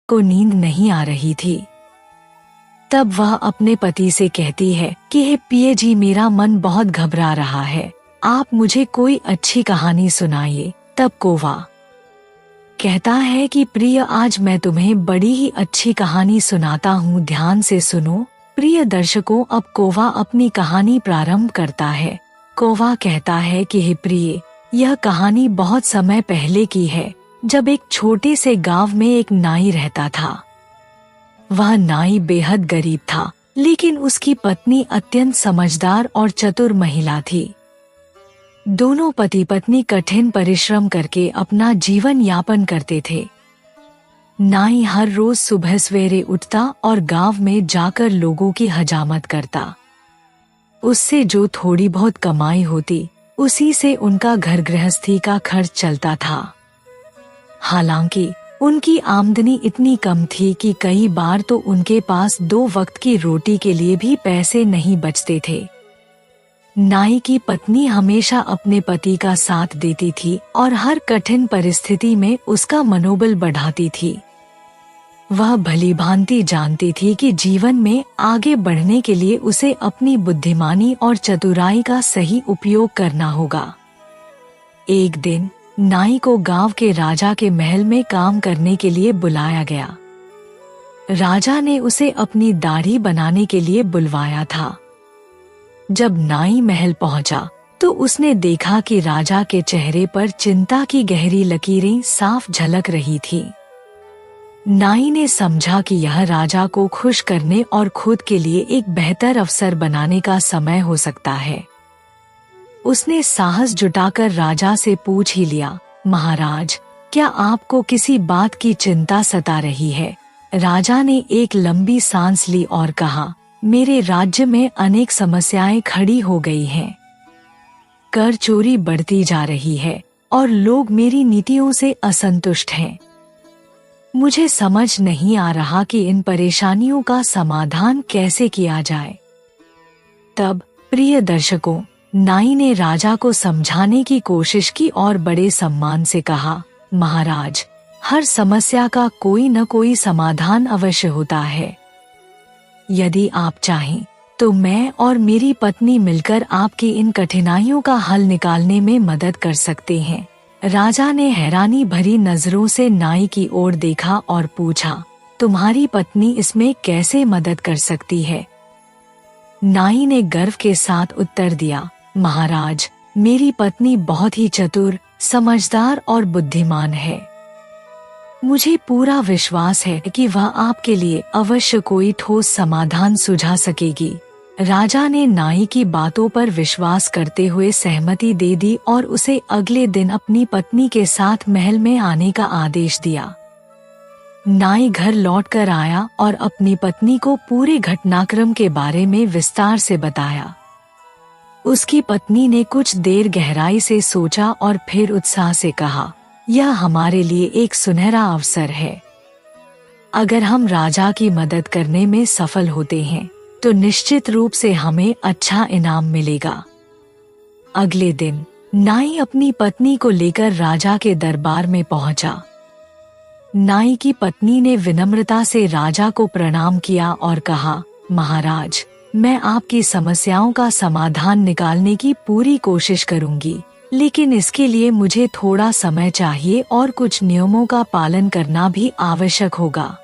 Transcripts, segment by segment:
को नींद नहीं आ रही थी। तब वह अपने पति से कहती है कि हे पिए जी, मेरा मन बहुत घबरा रहा है, आप मुझे कोई अच्छी कहानी सुनाइए। तब कौवा कहता है कि प्रिय, आज मैं तुम्हें बड़ी ही अच्छी कहानी सुनाता हूँ, ध्यान से सुनो। प्रिय दर्शकों, अब कौवा अपनी कहानी प्रारंभ करता है। कौवा कहता है कि हे प्रिय, यह कहानी बहुत समय पहले की है, जब एक छोटे से गांव में एक नाई रहता था। वह नाई बेहद गरीब था, लेकिन उसकी पत्नी अत्यंत समझदार और चतुर महिला थी। दोनों पति पत्नी कठिन परिश्रम करके अपना जीवन यापन करते थे। नाई हर रोज सुबह सवेरे उठता और गांव में जाकर लोगों की हजामत करता। उससे जो थोड़ी बहुत कमाई होती, उसी से उनका घर गृहस्थी का खर्च चलता था। हालांकि उनकी आमदनी इतनी कम थी कि कई बार तो उनके पास 2 वक्त की रोटी के लिए भी पैसे नहीं बचते थे। नाई की पत्नी हमेशा अपने पति का साथ देती थी और हर कठिन परिस्थिति में उसका मनोबल बढ़ाती थी। वह भलीभांति जानती थी कि जीवन में आगे बढ़ने के लिए उसे अपनी बुद्धिमानी और चतुराई का सही उपयोग करना होगा। एक दिन नाई को गांव के राजा के महल में काम करने के लिए बुलाया गया। राजा ने उसे अपनी दाढ़ी बनाने के लिए बुलवाया था। जब नाई महल पहुंचा तो उसने देखा कि राजा के चेहरे पर चिंता की गहरी लकीरें साफ झलक रही थी। नाई ने समझा कि यह राजा को खुश करने और खुद के लिए एक बेहतर अवसर बनाने का समय हो सकता है। उसने साहस जुटाकर राजा से पूछ ही लिया, महाराज, क्या आपको किसी बात की चिंता सता रही है? राजा ने एक लंबी सांस ली और कहा, मेरे राज्य में अनेक समस्याएं खड़ी हो गई हैं। कर चोरी बढ़ती जा रही है और लोग मेरी नीतियों से असंतुष्ट हैं। मुझे समझ नहीं आ रहा कि इन परेशानियों का समाधान कैसे किया जाए। तब प्रिय दर्शकों, नाई ने राजा को समझाने की कोशिश की और बड़े सम्मान से कहा, महाराज, हर समस्या का कोई न कोई समाधान अवश्य होता है। यदि आप चाहें तो मैं और मेरी पत्नी मिलकर आपकी इन कठिनाइयों का हल निकालने में मदद कर सकते हैं। राजा ने हैरानी भरी नजरों से नाई की ओर देखा और पूछा, तुम्हारी पत्नी इसमें कैसे मदद कर सकती है? नाई ने गर्व के साथ उत्तर दिया, महाराज, मेरी पत्नी बहुत ही चतुर, समझदार और बुद्धिमान है। मुझे पूरा विश्वास है कि वह आपके लिए अवश्य कोई ठोस समाधान सुझा सकेगी। राजा ने नाई की बातों पर विश्वास करते हुए सहमति दे दी और उसे अगले दिन अपनी पत्नी के साथ महल में आने का आदेश दिया। नाई घर लौटकर आया और अपनी पत्नी को पूरे घटनाक्रम के बारे में विस्तार से बताया। उसकी पत्नी ने कुछ देर गहराई से सोचा और फिर उत्साह से कहा, यह हमारे लिए एक सुनहरा अवसर है। अगर हम राजा की मदद करने में सफल होते हैं तो निश्चित रूप से हमें अच्छा इनाम मिलेगा। अगले दिन नाई अपनी पत्नी को लेकर राजा के दरबार में पहुंचा। नाई की पत्नी ने विनम्रता से राजा को प्रणाम किया और कहा, महाराज, मैं आपकी समस्याओं का समाधान निकालने की पूरी कोशिश करूंगी, लेकिन इसके लिए मुझे थोड़ा समय चाहिए और कुछ नियमों का पालन करना भी आवश्यक होगा।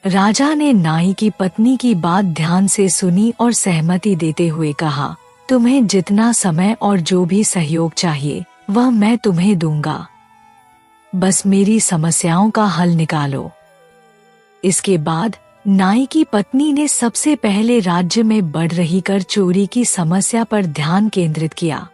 राजा ने नाई की पत्नी की बात ध्यान से सुनी और सहमति देते हुए कहा, तुम्हें जितना समय और जो भी सहयोग चाहिए वह मैं तुम्हें दूंगा। बस मेरी समस्याओं का हल निकालो। इसके बाद नाई की पत्नी ने सबसे पहले राज्य में बढ़ रही कर चोरी की समस्या पर ध्यान केंद्रित किया।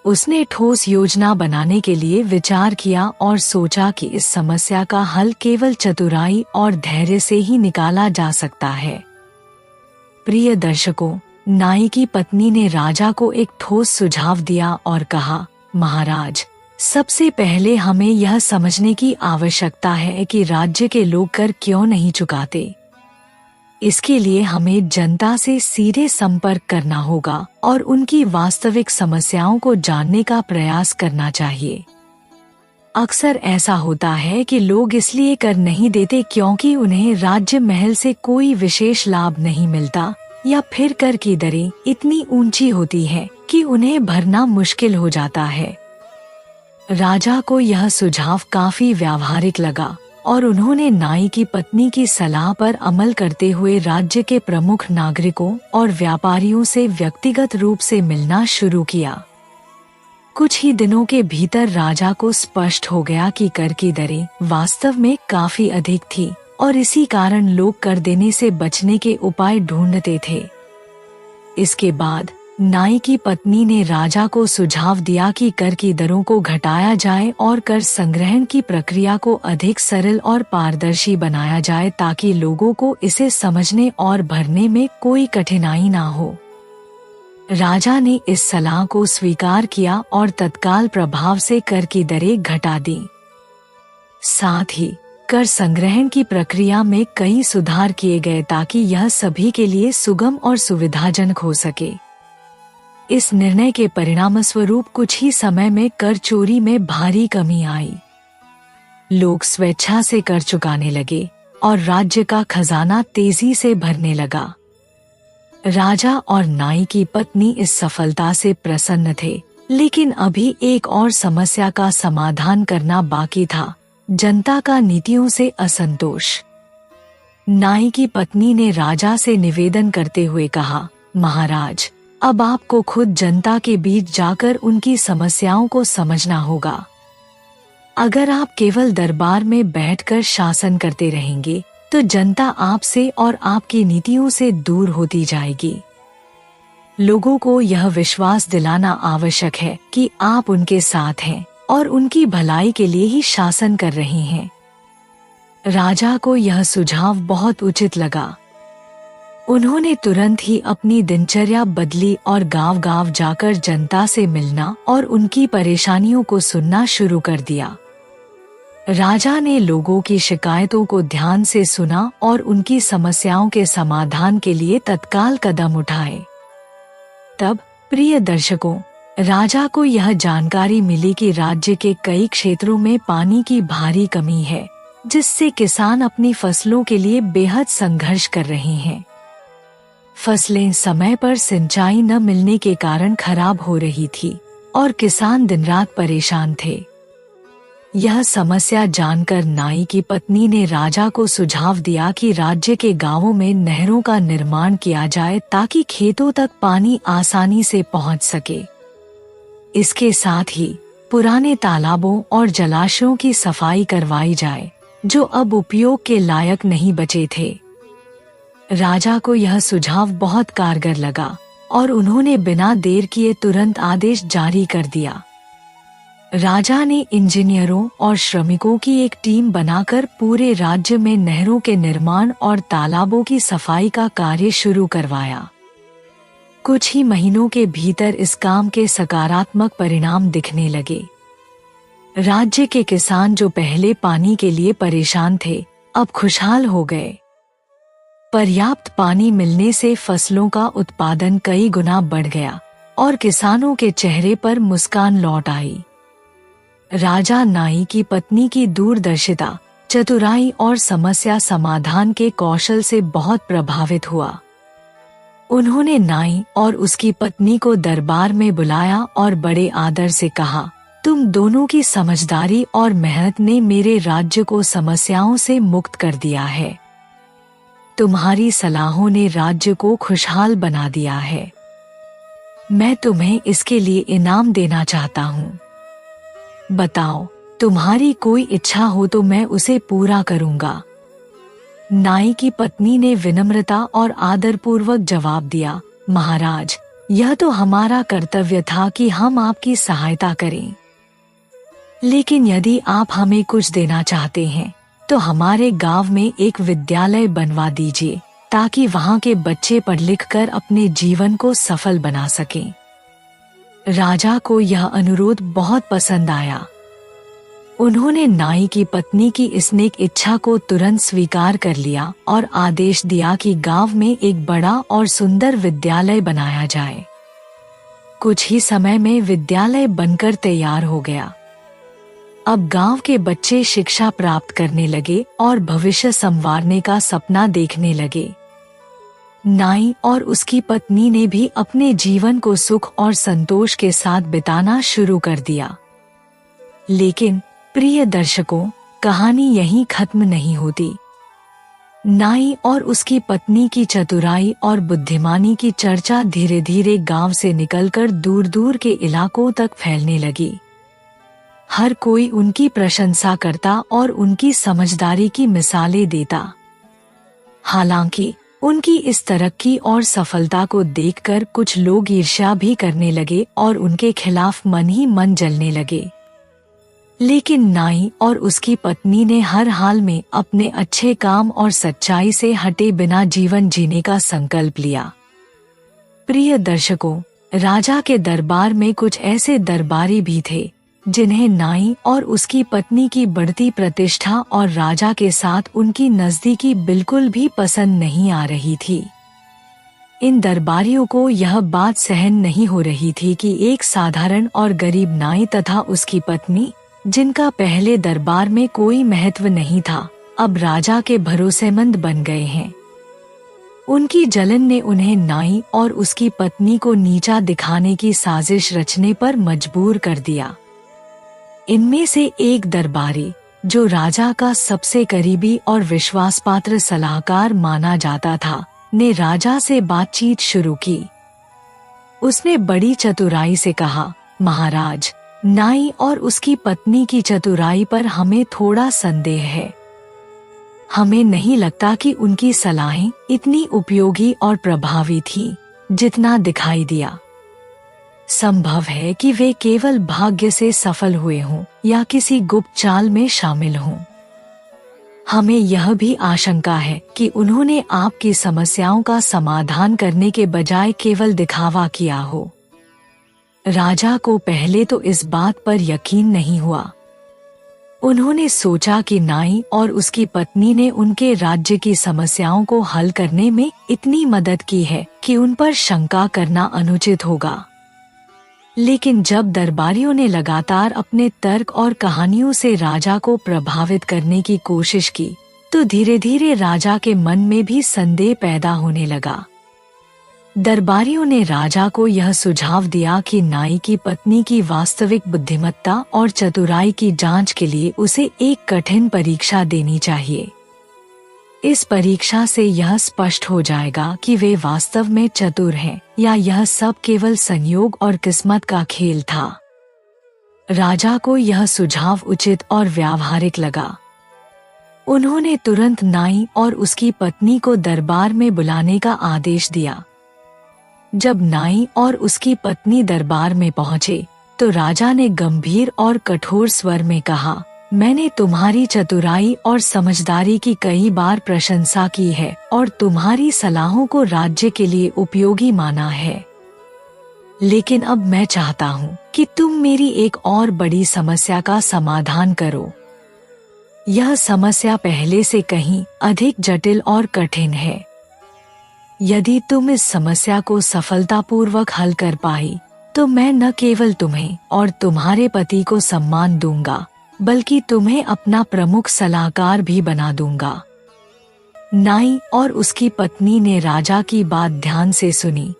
उसने ठोस योजना बनाने के लिए विचार किया और सोचा कि इस समस्या का हल केवल चतुराई और धैर्य से ही निकाला जा सकता है। प्रिय दर्शकों, नाई की पत्नी ने राजा को एक ठोस सुझाव दिया और कहा, महाराज, सबसे पहले हमें यह समझने की आवश्यकता है कि राज्य के लोग कर क्यों नहीं चुकाते। इसके लिए हमें जनता से सीधे संपर्क करना होगा और उनकी वास्तविक समस्याओं को जानने का प्रयास करना चाहिए। अक्सर ऐसा होता है कि लोग इसलिए कर नहीं देते क्योंकि उन्हें राज्य महल से कोई विशेष लाभ नहीं मिलता, या फिर कर की दरें इतनी ऊंची होती है कि उन्हें भरना मुश्किल हो जाता है। राजा को यह सुझाव काफी व्यावहारिक लगा और उन्होंने नाई की पत्नी की सलाह पर अमल करते हुए राज्य के प्रमुख नागरिकों और व्यापारियों से व्यक्तिगत रूप से मिलना शुरू किया। कुछ ही दिनों के भीतर राजा को स्पष्ट हो गया कि कर की दरें वास्तव में काफी अधिक थी और इसी कारण लोग कर देने से बचने के उपाय ढूंढते थे। इसके बाद नाई की पत्नी ने राजा को सुझाव दिया कि कर की दरों को घटाया जाए और कर संग्रहण की प्रक्रिया को अधिक सरल और पारदर्शी बनाया जाए ताकि लोगों को इसे समझने और भरने में कोई कठिनाई ना हो। राजा ने इस सलाह को स्वीकार किया और तत्काल प्रभाव से कर की दरें घटा दी। साथ ही कर संग्रहण की प्रक्रिया में कई सुधार किए गए ताकि यह सभी के लिए सुगम और सुविधाजनक हो सके। इस निर्णय के परिणामस्वरूप कुछ ही समय में कर चोरी में भारी कमी आई। लोग स्वेच्छा से कर चुकाने लगे और राज्य का खजाना तेजी से भरने लगा। राजा और नाई की पत्नी इस सफलता से प्रसन्न थे, लेकिन अभी एक और समस्या का समाधान करना बाकी था, जनता का नीतियों से असंतोष। नाई की पत्नी ने राजा से निवेदन करते हुए कहा, महाराज, अब आपको खुद जनता के बीच जाकर उनकी समस्याओं को समझना होगा। अगर आप केवल दरबार में बैठकर शासन करते रहेंगे तो जनता आपसे और आपकी नीतियों से दूर होती जाएगी। लोगों को यह विश्वास दिलाना आवश्यक है कि आप उनके साथ हैं और उनकी भलाई के लिए ही शासन कर रहे हैं। राजा को यह सुझाव बहुत उचित लगा। उन्होंने तुरंत ही अपनी दिनचर्या बदली और गांव-गांव जाकर जनता से मिलना और उनकी परेशानियों को सुनना शुरू कर दिया। राजा ने लोगों की शिकायतों को ध्यान से सुना और उनकी समस्याओं के समाधान के लिए तत्काल कदम उठाए। तब प्रिय दर्शकों, राजा को यह जानकारी मिली कि राज्य के कई क्षेत्रों में पानी की भारी कमी है, जिससे किसान अपनी फसलों के लिए बेहद संघर्ष कर रहे हैं। फसलें समय पर सिंचाई न मिलने के कारण खराब हो रही थी और किसान दिन रात परेशान थे। यह समस्या जानकर नाई की पत्नी ने राजा को सुझाव दिया कि राज्य के गांवों में नहरों का निर्माण किया जाए ताकि खेतों तक पानी आसानी से पहुंच सके। इसके साथ ही पुराने तालाबों और जलाशयों की सफाई करवाई जाए, जो अब उपयोग के लायक नहीं बचे थे। राजा को यह सुझाव बहुत कारगर लगा और उन्होंने बिना देर किए तुरंत आदेश जारी कर दिया। राजा ने इंजीनियरों और श्रमिकों की एक टीम बनाकर पूरे राज्य में नहरों के निर्माण और तालाबों की सफाई का कार्य शुरू करवाया। कुछ ही महीनों के भीतर इस काम के सकारात्मक परिणाम दिखने लगे। राज्य के किसान जो पहले पानी के लिए परेशान थे, अब खुशहाल हो गए। पर्याप्त पानी मिलने से फसलों का उत्पादन कई गुना बढ़ गया और किसानों के चेहरे पर मुस्कान लौट आई। राजा नाई की पत्नी की दूरदर्शिता, चतुराई और समस्या समाधान के कौशल से बहुत प्रभावित हुआ। उन्होंने नाई और उसकी पत्नी को दरबार में बुलाया और बड़े आदर से कहा, तुम दोनों की समझदारी और मेहनत ने मेरे राज्य को समस्याओं से मुक्त कर दिया है। तुम्हारी सलाहों ने राज्य को खुशहाल बना दिया है। मैं तुम्हें इसके लिए इनाम देना चाहता हूँ। बताओ, तुम्हारी कोई इच्छा हो तो मैं उसे पूरा करूँगा। नाई की पत्नी ने विनम्रता और आदरपूर्वक जवाब दिया, महाराज, यह तो हमारा कर्तव्य था कि हम आपकी सहायता करें। लेकिन यदि आप हमें कुछ देना चाहते हैं तो हमारे गांव में एक विद्यालय बनवा दीजिए ताकि वहां के बच्चे पढ़ लिख कर अपने जीवन को सफल बना सकें। राजा को यह अनुरोध बहुत पसंद आया। उन्होंने नाई की पत्नी की इस नेक इच्छा को तुरंत स्वीकार कर लिया और आदेश दिया कि गांव में एक बड़ा और सुंदर विद्यालय बनाया जाए। कुछ ही समय में विद्यालय बनकर तैयार हो गया। अब गांव के बच्चे शिक्षा प्राप्त करने लगे और भविष्य संवारने का सपना देखने लगे। नाई और उसकी पत्नी ने भी अपने जीवन को सुख और संतोष के साथ बिताना शुरू कर दिया। लेकिन प्रिय दर्शकों, कहानी यहीं खत्म नहीं होती। नाई और उसकी पत्नी की चतुराई और बुद्धिमानी की चर्चा धीरे धीरे गांव से निकलकर दूर दूर के इलाकों तक फैलने लगी। हर कोई उनकी प्रशंसा करता और उनकी समझदारी की मिसालें देता। हालांकि उनकी इस तरक्की और सफलता को देखकर कुछ लोग ईर्ष्या भी करने लगे और उनके खिलाफ मन ही मन जलने लगे। लेकिन नाई और उसकी पत्नी ने हर हाल में अपने अच्छे काम और सच्चाई से हटे बिना जीवन जीने का संकल्प लिया। प्रिय दर्शकों, राजा के दरबार में कुछ ऐसे दरबारी भी थे जिन्हें नाई और उसकी पत्नी की बढ़ती प्रतिष्ठा और राजा के साथ उनकी नजदीकी बिल्कुल भी पसंद नहीं आ रही थी। इन दरबारियों को यह बात सहन नहीं हो रही थी कि एक साधारण और गरीब नाई तथा उसकी पत्नी, जिनका पहले दरबार में कोई महत्व नहीं था, अब राजा के भरोसेमंद बन गए हैं। उनकी जलन ने उन्हें नाई और उसकी पत्नी को नीचा दिखाने की साजिश रचने पर मजबूर कर दिया। इनमें से एक दरबारी, जो राजा का सबसे करीबी और विश्वासपात्र सलाहकार माना जाता था, ने राजा से बातचीत शुरू की। उसने बड़ी चतुराई से कहा, महाराज, नाई और उसकी पत्नी की चतुराई पर हमें थोड़ा संदेह है। हमें नहीं लगता कि उनकी सलाहें इतनी उपयोगी और प्रभावी थीं, जितना दिखाई दिया। संभव है कि वे केवल भाग्य से सफल हुए हों या किसी गुप्त चाल में शामिल हों। हमें यह भी आशंका है कि उन्होंने आपकी समस्याओं का समाधान करने के बजाय केवल दिखावा किया हो। राजा को पहले तो इस बात पर यकीन नहीं हुआ। उन्होंने सोचा कि नाई और उसकी पत्नी ने उनके राज्य की समस्याओं को हल करने में इतनी मदद की है कि उन पर शंका करना अनुचित होगा। लेकिन जब दरबारियों ने लगातार अपने तर्क और कहानियों से राजा को प्रभावित करने की कोशिश की, तो धीरे धीरे राजा के मन में भी संदेह पैदा होने लगा। दरबारियों ने राजा को यह सुझाव दिया कि नाई की पत्नी की वास्तविक बुद्धिमत्ता और चतुराई की जांच के लिए उसे एक कठिन परीक्षा देनी चाहिए। इस परीक्षा से यह स्पष्ट हो जाएगा कि वे वास्तव में चतुर हैं या यह सब केवल संयोग और किस्मत का खेल था। राजा को यह सुझाव उचित और व्यावहारिक लगा। उन्होंने तुरंत नाई और उसकी पत्नी को दरबार में बुलाने का आदेश दिया। जब नाई और उसकी पत्नी दरबार में पहुंचे, तो राजा ने गंभीर और कठोर स्वर में कहा, मैंने तुम्हारी चतुराई और समझदारी की कई बार प्रशंसा की है और तुम्हारी सलाहों को राज्य के लिए उपयोगी माना है। लेकिन अब मैं चाहता हूँ कि तुम मेरी एक और बड़ी समस्या का समाधान करो। यह समस्या पहले से कहीं अधिक जटिल और कठिन है। यदि तुम इस समस्या को सफलतापूर्वक हल कर पाई, तो मैं न केवल तुम्हें और तुम्हारे पति को सम्मान दूंगा, बल्कि तुम्हें अपना प्रमुख सलाहकार भी बना दूंगा। नाई और उसकी पत्नी ने राजा की बात ध्यान से सुनी।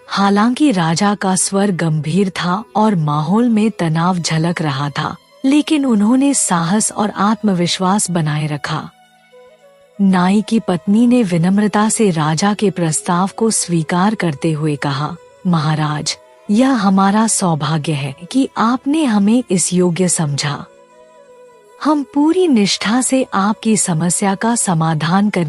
हालांकि राजा का स्वर गंभीर था और माहौल में तनाव झलक रहा था, लेकिन उन्होंने साहस और आत्मविश्वास बनाए रखा। नाई की पत्नी ने विनम्रता से राजा के प्रस्ताव को स्वीकार करते हुए कहा, महाराज, यह हमारा सौभाग्य है कि आपने हमें इस योग्य समझा। हम पूरी निष्ठा से आपकी समस्या का समाधान करने